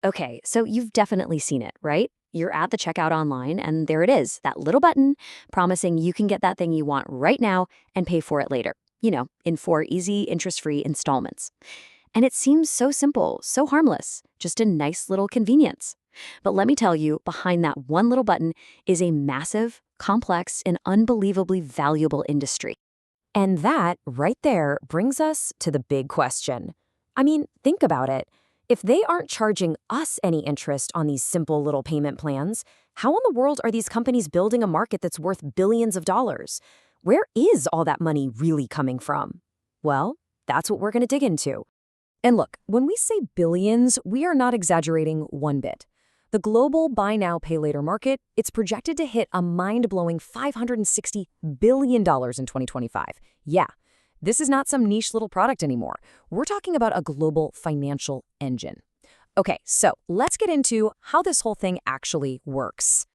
Okay, so you've definitely seen it, right? You're at the checkout online, and there it is, that little button promising you can get that thing you want right now and pay for it later. In 4 easy, interest free installments. And it seems so simple, so harmless, just a nice little convenience. But let me tell you, behind that one little button is a massive, complex, and unbelievably valuable industry. And that, right there, brings us to the big question. I mean, think about it. If they aren't charging us any interest on these simple little payment plans, how in the world are these companies building a market that's worth billions of dollars? Where is all that money really coming from? Well, that's what we're going to dig into. And look, when we say billions, we are not exaggerating one bit. The global buy now, pay later market, it's projected to hit a mind-blowing $560 billion in 2025. Yeah, this is not some niche little product anymore. We're talking about a global financial engine. Okay, so let's get into how this whole thing actually works.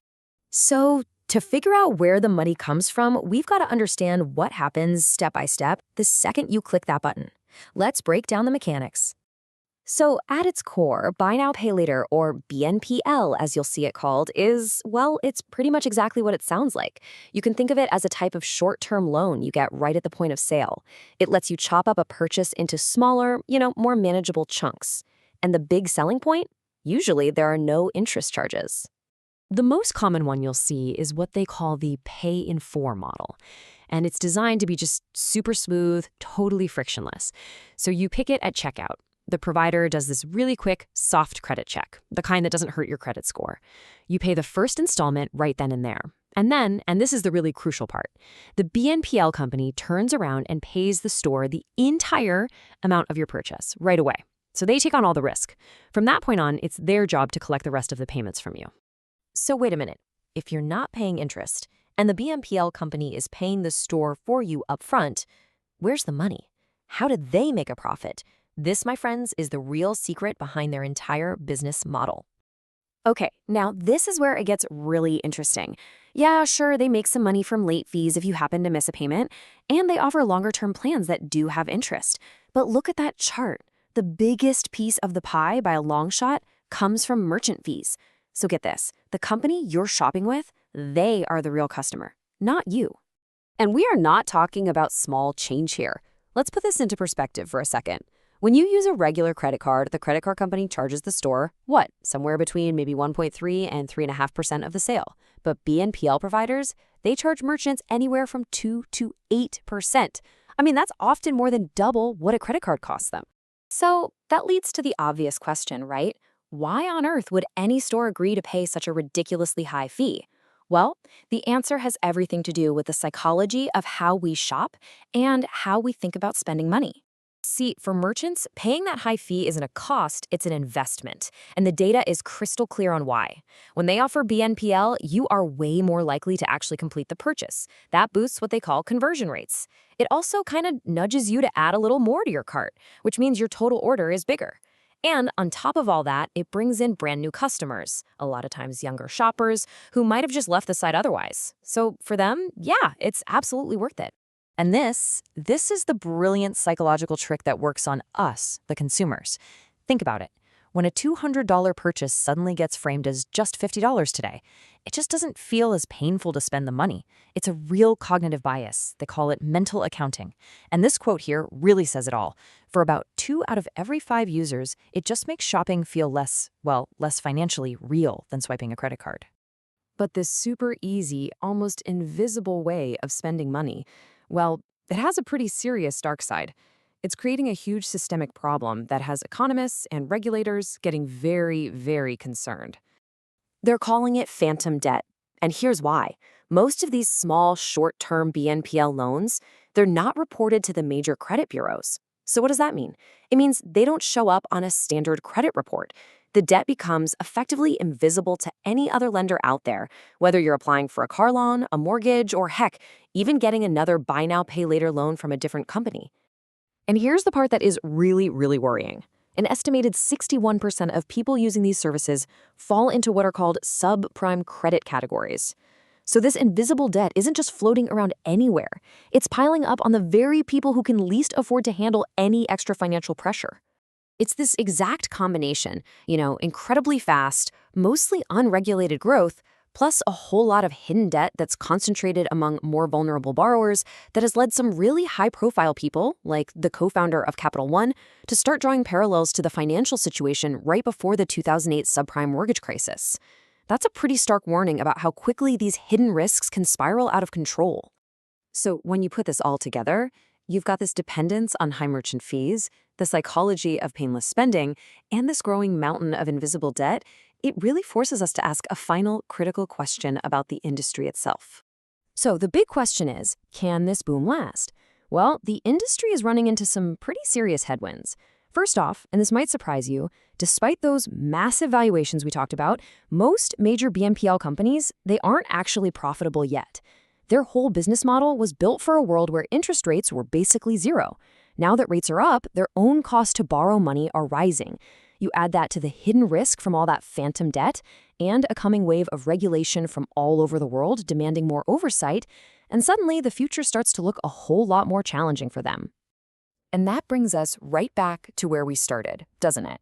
So, to figure out where the money comes from, we've got to understand what happens step by step the second you click that button. Let's break down the mechanics. So, at its core, Buy Now, Pay Later, or BNPL, as you'll see it called, is, well, it's pretty much exactly what it sounds like. You can think of it as a type of short-term loan you get right at the point of sale. It lets you chop up a purchase into smaller, more manageable chunks. And the big selling point? Usually, there are no interest charges. The most common one you'll see is what they call the pay in 4 model. And it's designed to be just super smooth, totally frictionless. So you pick it at checkout. The provider does this really quick, soft credit check, the kind that doesn't hurt your credit score. You pay the first installment right then and there. And then, and this is the really crucial part, the BNPL company turns around and pays the store the entire amount of your purchase right away. So they take on all the risk. From that point on, it's their job to collect the rest of the payments from you. So wait a minute. If you're not paying interest, and the BNPL company is paying the store for you up front, where's the money? How did they make a profit? This, my friends, is the real secret behind their entire business model. Okay, now this is where it gets really interesting. Yeah, sure, they make some money from late fees if you happen to miss a payment, and they offer longer-term plans that do have interest. But look at that chart. The biggest piece of the pie by a long shot comes from merchant fees. So get this, the company you're shopping with, they are the real customer, not you. And we are not talking about small change here. Let's put this into perspective for a second. When you use a regular credit card, the credit card company charges the store, what, somewhere between maybe 1.3 and 3.5% of the sale. But BNPL providers, they charge merchants anywhere from 2 to 8%. I mean, that's often more than double what a credit card costs them. So that leads to the obvious question, right? Why on earth would any store agree to pay such a ridiculously high fee? Well, the answer has everything to do with the psychology of how we shop and how we think about spending money. See, for merchants, paying that high fee isn't a cost, it's an investment. And the data is crystal clear on why. When they offer BNPL, you are way more likely to actually complete the purchase. That boosts what they call conversion rates. It also kind of nudges you to add a little more to your cart, which means your total order is bigger. And on top of all that, it brings in brand new customers, a lot of times younger shoppers who might have just left the site otherwise. So for them, yeah, it's absolutely worth it. And this is the brilliant psychological trick that works on us, the consumers. Think about it. When a $200 purchase suddenly gets framed as just $50 today, it just doesn't feel as painful to spend the money. It's a real cognitive bias. They call it mental accounting. And this quote here really says it all. For about 2 out of every 5 users, it just makes shopping feel less financially real than swiping a credit card. But this super easy, almost invisible way of spending money, well, it has a pretty serious dark side. It's creating a huge systemic problem that has economists and regulators getting very, very concerned. They're calling it phantom debt. And here's why. Most of these small, short-term BNPL loans, they're not reported to the major credit bureaus. So what does that mean? It means they don't show up on a standard credit report. The debt becomes effectively invisible to any other lender out there, whether you're applying for a car loan, a mortgage, or heck, even getting another buy now, pay later loan from a different company. And here's the part that is really, really worrying. An estimated 61% of people using these services fall into what are called subprime credit categories. So this invisible debt isn't just floating around anywhere. It's piling up on the very people who can least afford to handle any extra financial pressure. It's this exact combination, incredibly fast, mostly unregulated growth, plus a whole lot of hidden debt that's concentrated among more vulnerable borrowers that has led some really high-profile people, like the co-founder of Capital One, to start drawing parallels to the financial situation right before the 2008 subprime mortgage crisis. That's a pretty stark warning about how quickly these hidden risks can spiral out of control. So when you put this all together, you've got this dependence on high merchant fees, the psychology of painless spending, and this growing mountain of invisible debt. It really forces us to ask a final critical question about the industry itself. So the big question is, can this boom last? Well, the industry is running into some pretty serious headwinds. First off, and this might surprise you, despite those massive valuations we talked about, most major BNPL companies, they aren't actually profitable yet. Their whole business model was built for a world where interest rates were basically zero. Now that rates are up, their own costs to borrow money are rising. You add that to the hidden risk from all that phantom debt and a coming wave of regulation from all over the world demanding more oversight, and suddenly the future starts to look a whole lot more challenging for them. And that brings us right back to where we started, doesn't it?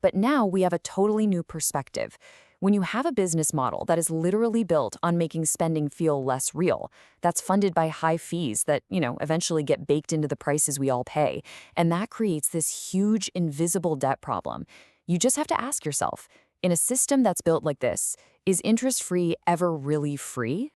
But now we have a totally new perspective. When you have a business model that is literally built on making spending feel less real, that's funded by high fees that, eventually get baked into the prices we all pay, and that creates this huge invisible debt problem. You just have to ask yourself, in a system that's built like this, is interest-free ever really free?